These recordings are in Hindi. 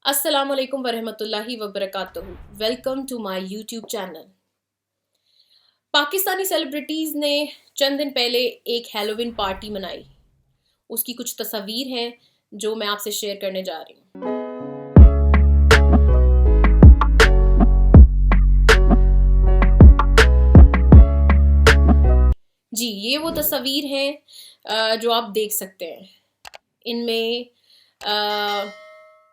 अस्सलामुअलैकुम वरहमतुल्लाहि वबरकातुहू। Welcome to my YouTube channel. Pakistani celebrities ने चंद दिन पहले एक हैलोवीन पार्टी मनाई। उसकी कुछ तस्वीर हैं जो मैं आपसे शेयर करने जा रही हूँ। जी, ये वो तस्वीर हैं जो आप देख सकते हैं। इनमें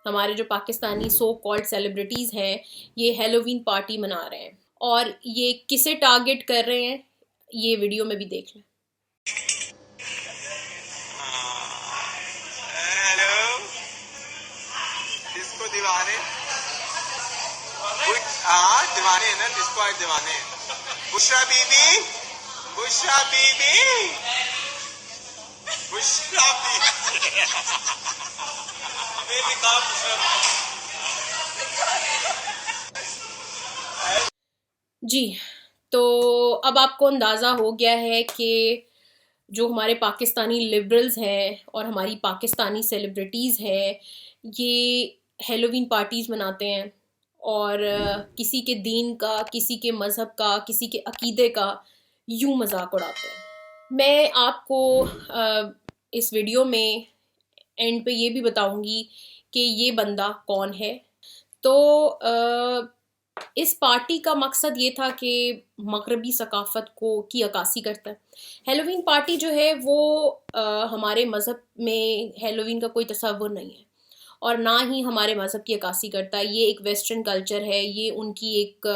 हमारे जो पाकिस्तानी सो कॉल्ड सेलिब्रिटीज़ हैं, ये हैलोवीन पार्टी मना रहे हैं और ये किसे टारगेट कर रहे हैं, ये वीडियो में भी देख लें। हेलो डिस्को दीवाने हाँ दीवाने है ना, डिस्को आए दीवाने। बुशरा बीबी, बुशरा बीबी, बुशरा बीबी बेबी का जी, तो अब आपको अंदाज़ा हो गया है कि जो हमारे पाकिस्तानी लिबरल्स हैं और हमारी पाकिस्तानी सेलिब्रिटीज़ हैं, ये हैलोवीन पार्टीज़ मनाते हैं और किसी के दीन का, किसी के मज़हब का, किसी के अकीदे का यूँ मजाक उड़ाते हैं। मैं आपको इस वीडियो में एंड पे ये भी बताऊंगी कि ये बंदा कौन है। तो इस पार्टी का मकसद ये था कि मगरबी सकाफ़त को की अक्कासी करता है। हैलोवीन पार्टी जो है वो हमारे मज़हब में हैलोवीन का कोई तस्वुर नहीं है और ना ही हमारे मज़हब की अक्कासी करता है। ये एक वेस्टर्न कल्चर है, ये उनकी एक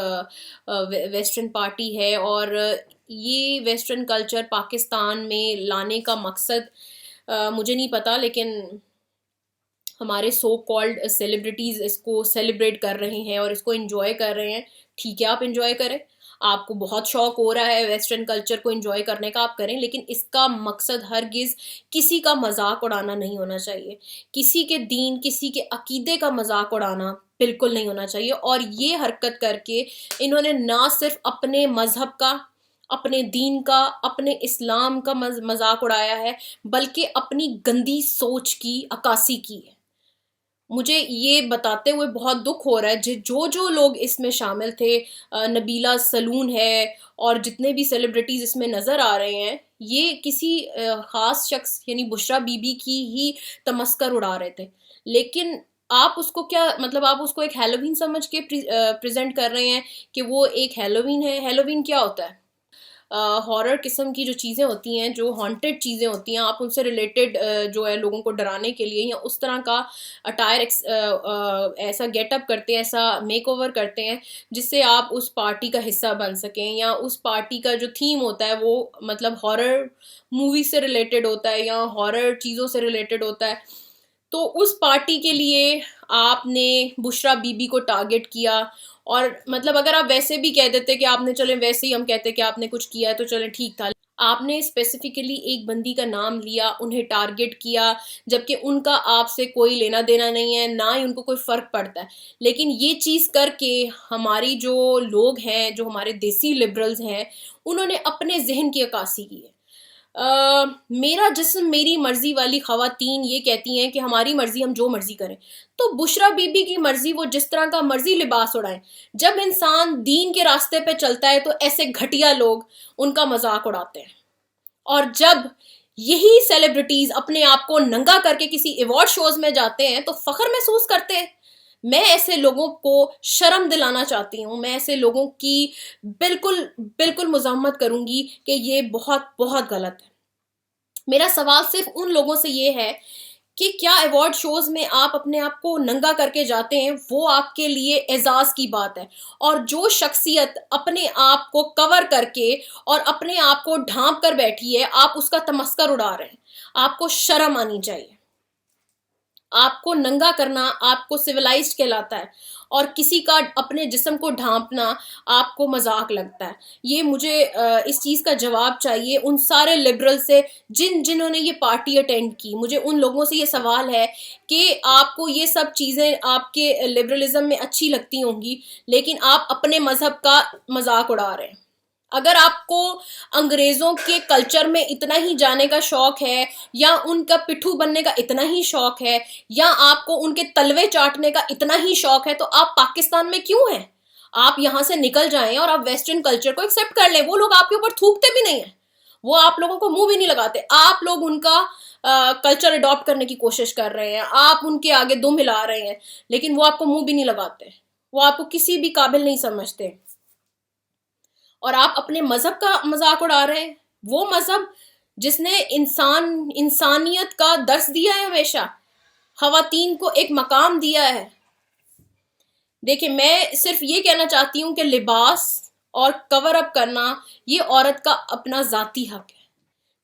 वेस्टर्न पार्टी है और ये वेस्टर्न कल्चर पाकिस्तान में लाने का मकसद मुझे नहीं पता, लेकिन हमारे सो कॉल्ड सेलिब्रिटीज़ इसको सेलिब्रेट कर रहे हैं और इसको एंजॉय कर रहे हैं। ठीक है, आप एंजॉय करें, आपको बहुत शौक हो रहा है वेस्टर्न कल्चर को एंजॉय करने का, आप करें, लेकिन इसका मकसद हरगिज़ किसी का मजाक उड़ाना नहीं होना चाहिए। किसी के दीन, किसी के अकीदे का मजाक उड़ाना बिल्कुल नहीं होना चाहिए। और ये हरकत करके इन्होंने ना सिर्फ अपने मज़हब का, अपने दीन का, अपने इस्लाम का मजाक उड़ाया है, बल्कि अपनी गंदी सोच की अक्कासी की है। मुझे ये बताते हुए बहुत दुख हो रहा है जो जो लोग इसमें शामिल थे, नबीला सलून है और जितने भी सेलिब्रिटीज़ इसमें नज़र आ रहे हैं, ये किसी ख़ास शख्स यानी बुशरा बीबी की ही तमस्कर उड़ा रहे थे। लेकिन आप उसको क्या मतलब, आप उसको एक हैलोवीन समझ के प्रेजेंट कर रहे हैं कि वो एक हैलोवीन है। हैलोवीन क्या होता है? हॉरर किस्म की जो चीज़ें होती हैं, जो हॉन्टेड चीज़ें होती हैं, आप उनसे रिलेटेड जो है लोगों को डराने के लिए या उस तरह का अटायर ऐसा गेटअप करते हैं, ऐसा मेकओवर करते हैं जिससे आप उस पार्टी का हिस्सा बन सकें, या उस पार्टी का जो थीम होता है वो मतलब हॉरर मूवी से रिलेटेड होता है या हॉरर चीज़ों से रिलेटेड होता है। तो उस पार्टी के लिए आपने बुशरा बीबी को टारगेट किया। और मतलब अगर आप वैसे भी कह देते कि आपने, चले वैसे ही हम कहते कि आपने कुछ किया है तो चले ठीक था, आपने स्पेसिफिकली एक बंदी का नाम लिया, उन्हें टारगेट किया, जबकि उनका आपसे कोई लेना देना नहीं है, ना ही उनको कोई फ़र्क पड़ता है। लेकिन ये चीज़ करके हमारी जो लोग हैं, जो हमारे देसी लिबरल्स हैं, उन्होंने अपने जहन की अक्कासी की है। मेरा जिस्म मेरी मर्जी वाली खवातीन ये कहती हैं कि हमारी मर्जी, हम जो मर्जी करें। तो बुशरा बीबी की मर्जी, वो जिस तरह का मर्जी लिबास उड़ाएं। जब इंसान दीन के रास्ते पे चलता है तो ऐसे घटिया लोग उनका मजाक उड़ाते हैं। और जब यही सेलिब्रिटीज अपने आप को नंगा करके किसी अवार्ड शोज में जाते हैं तो फख्र महसूस करते हैं। मैं ऐसे लोगों को शर्म दिलाना चाहती हूँ, मैं ऐसे लोगों की बिल्कुल बिल्कुल मज़म्मत करूंगी कि ये बहुत बहुत गलत है। मेरा सवाल सिर्फ उन लोगों से ये है कि क्या अवार्ड शोज में आप अपने आप को नंगा करके जाते हैं, वो आपके लिए एजाज की बात है। और जो शख्सियत अपने आप को कवर करके और अपने आप को ढांप कर बैठी है, आप उसका तमस्कर उड़ा रहे हैं। आपको शर्म आनी चाहिए। आपको नंगा करना आपको सिविलाइज्ड कहलाता है और किसी का अपने जिस्म को ढांपना आपको मजाक लगता है। ये मुझे इस चीज़ का जवाब चाहिए उन सारे लिबरल से जिन्होंने ये पार्टी अटेंड की। मुझे उन लोगों से ये सवाल है कि आपको ये सब चीज़ें आपके लिबरलिज्म में अच्छी लगती होंगी, लेकिन आप अपने मज़हब का मजाक उड़ा रहे हैं। अगर आपको अंग्रेजों के कल्चर में इतना ही जाने का शौक है, या उनका पिट्ठू बनने का इतना ही शौक है, या आपको उनके तलवे चाटने का इतना ही शौक है, तो आप पाकिस्तान में क्यों हैं? आप यहां से निकल जाएं और आप वेस्टर्न कल्चर को एक्सेप्ट कर लें। वो लोग आपके ऊपर थूकते भी नहीं है, वो आप लोगों को मुंह भी नहीं लगाते। आप लोग उनका कल्चर अडॉप्ट करने की कोशिश कर रहे हैं, आप उनके आगे दुम हिला रहे हैं, लेकिन वो आपको मुंह भी नहीं लगाते, वो आपको किसी भी काबिल नहीं समझते। और आप अपने मजहब का मजाक उड़ा रहे हैं, वो मजहब जिसने इंसानियत का दर्स दिया है, हमेशा खवातीन को एक मकाम दिया है। देखिए, मैं सिर्फ ये कहना चाहती हूँ कि लिबास और कवर अप करना ये औरत का अपना जाती हक है।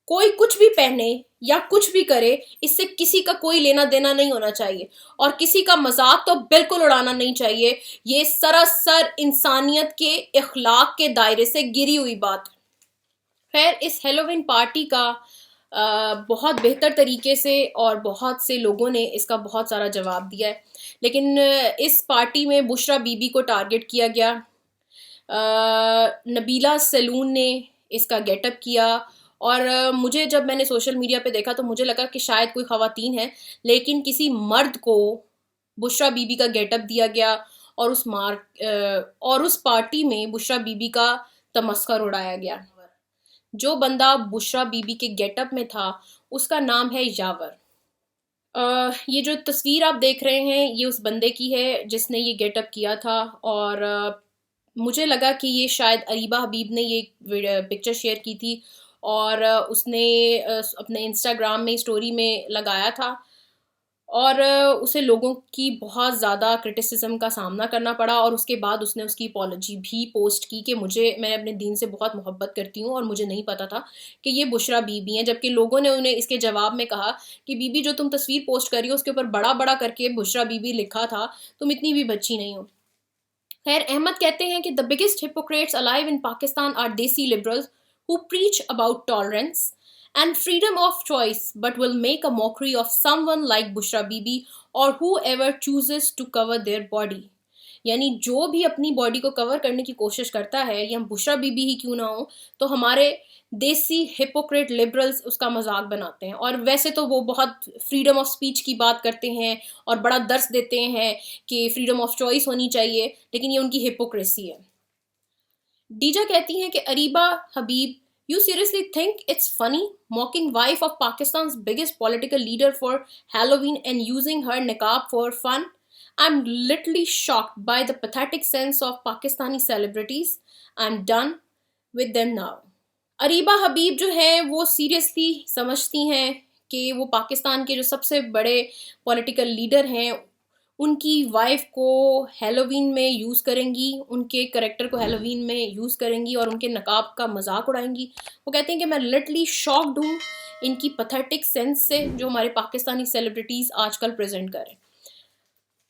कोई कुछ भी पहने या कुछ भी करे, इससे किसी का कोई लेना देना नहीं होना चाहिए, और किसी का मजाक तो बिल्कुल उड़ाना नहीं चाहिए। ये सरासर इंसानियत के इखलाक के दायरे से गिरी हुई बात है। खैर, इस हेलोविन पार्टी का बहुत बेहतर तरीके से और बहुत से लोगों ने इसका बहुत सारा जवाब दिया है, लेकिन इस पार्टी में बुशरा बीबी को टारगेट किया गया। नबीला सलून ने इसका गेटअप किया, और मुझे जब मैंने सोशल मीडिया पे देखा तो मुझे लगा कि शायद कोई खवातीन है, लेकिन किसी मर्द को बुशरा बीबी का गेटअप दिया गया, और उस पार्टी में बुशरा बीबी का तमस्खर उड़ाया गया। जो बंदा बुशरा बीबी के गेटअप में था, उसका नाम है यावर। ये जो तस्वीर आप देख रहे हैं, ये उस बंदे की है जिसने ये गेटअप किया था, और मुझे लगा कि ये शायद अरीबा हबीब ने ये पिक्चर शेयर की थी, और उसने अपने इंस्टाग्राम में स्टोरी में लगाया था, और उसे लोगों की बहुत ज़्यादा क्रिटिसिज्म का सामना करना पड़ा। और उसके बाद उसने उसकी अपॉलॉजी भी पोस्ट की कि मैं अपने दीन से बहुत मोहब्बत करती हूँ, और मुझे नहीं पता था कि ये बुशरा बीबी हैं। जबकि लोगों ने उन्हें इसके जवाब में कहा कि बीबी, जो तुम तस्वीर पोस्ट कर रही हो उसके ऊपर बड़ा बड़ा करके बुशरा बीबी लिखा था, तुम इतनी भी बच्ची नहीं हो। खैर, अहमद कहते हैं कि the biggest hypocrites alive in Pakistan are desi liberals who preach about tolerance and freedom of choice but will make a mockery of someone like Bushra Bibi or whoever chooses to cover their body। यानी जो भी अपनी बॉडी को कवर करने की कोशिश करता है, या बुशरा बीबी ही क्यों ना हो, तो हमारे देसी हिपोक्रेट लिबरल्स उसका मजाक बनाते हैं। और वैसे तो वो बहुत फ्रीडम ऑफ स्पीच की बात करते हैं और बड़ा दर्स देते हैं कि फ्रीडम ऑफ चॉइस होनी चाहिए, लेकिन ये उनकी हिपोक्रेसी है। डीजा कहती हैं कि अरीबा हबीब, you seriously think it's funny mocking wife of Pakistan's biggest political leader for Halloween and using her niqab for fun? I'm literally shocked by the pathetic sense of Pakistani celebrities. I'm done with them now। Areeba हबीब जो है वो सीरियसली समझती हैं कि वो पाकिस्तान के जो सबसे बड़े पॉलिटिकल लीडर हैं, उनकी वाइफ को हेलोवीन में यूज़ करेंगी, उनके करेक्टर को हेलोवीन में यूज़ करेंगी और उनके नकाब का मजाक उड़ाएंगी। वो कहते हैं कि मैं लिटरली शॉक्ड हूँ इनकी पैथेटिक सेंस से, जो हमारे पाकिस्तानी सेलिब्रिटीज़ आजकल प्रेजेंट करें।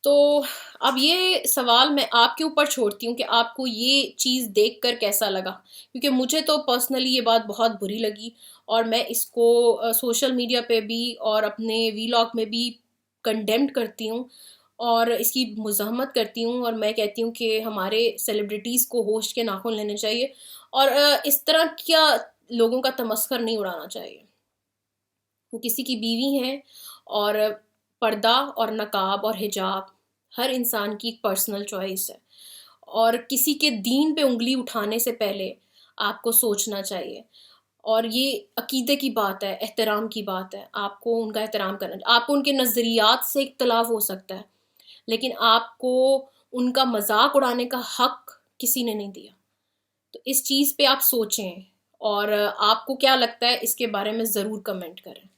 तो अब ये सवाल मैं आपके ऊपर छोड़ती हूँ कि आपको ये चीज़ देखकर कैसा लगा, क्योंकि मुझे तो पर्सनली ये बात बहुत बुरी लगी, और मैं इसको सोशल मीडिया पे भी और अपने वीलॉग में भी कंडेम्ड करती हूँ और इसकी मुज़ाहमत करती हूँ। और मैं कहती हूँ कि हमारे सेलिब्रिटीज़ को होश के नाखून लेने चाहिए, और इस तरह क्या लोगों का तमस्खर नहीं उड़ाना चाहिए। वो किसी की बीवी हैं, और पर्दा और नकाब और हिजाब हर इंसान की एक पर्सनल चॉइस है, और किसी के दीन पे उंगली उठाने से पहले आपको सोचना चाहिए। और ये अकीदे की बात है, एहतराम की बात है, आपको उनका एहतराम करना चाहिए। आपको उनके नज़रियात से इख्तलाफ हो सकता है, लेकिन आपको उनका मजाक उड़ाने का हक किसी ने नहीं दिया। तो इस चीज़ पे आप सोचें, और आपको क्या लगता है इसके बारे में ज़रूर कमेंट करें।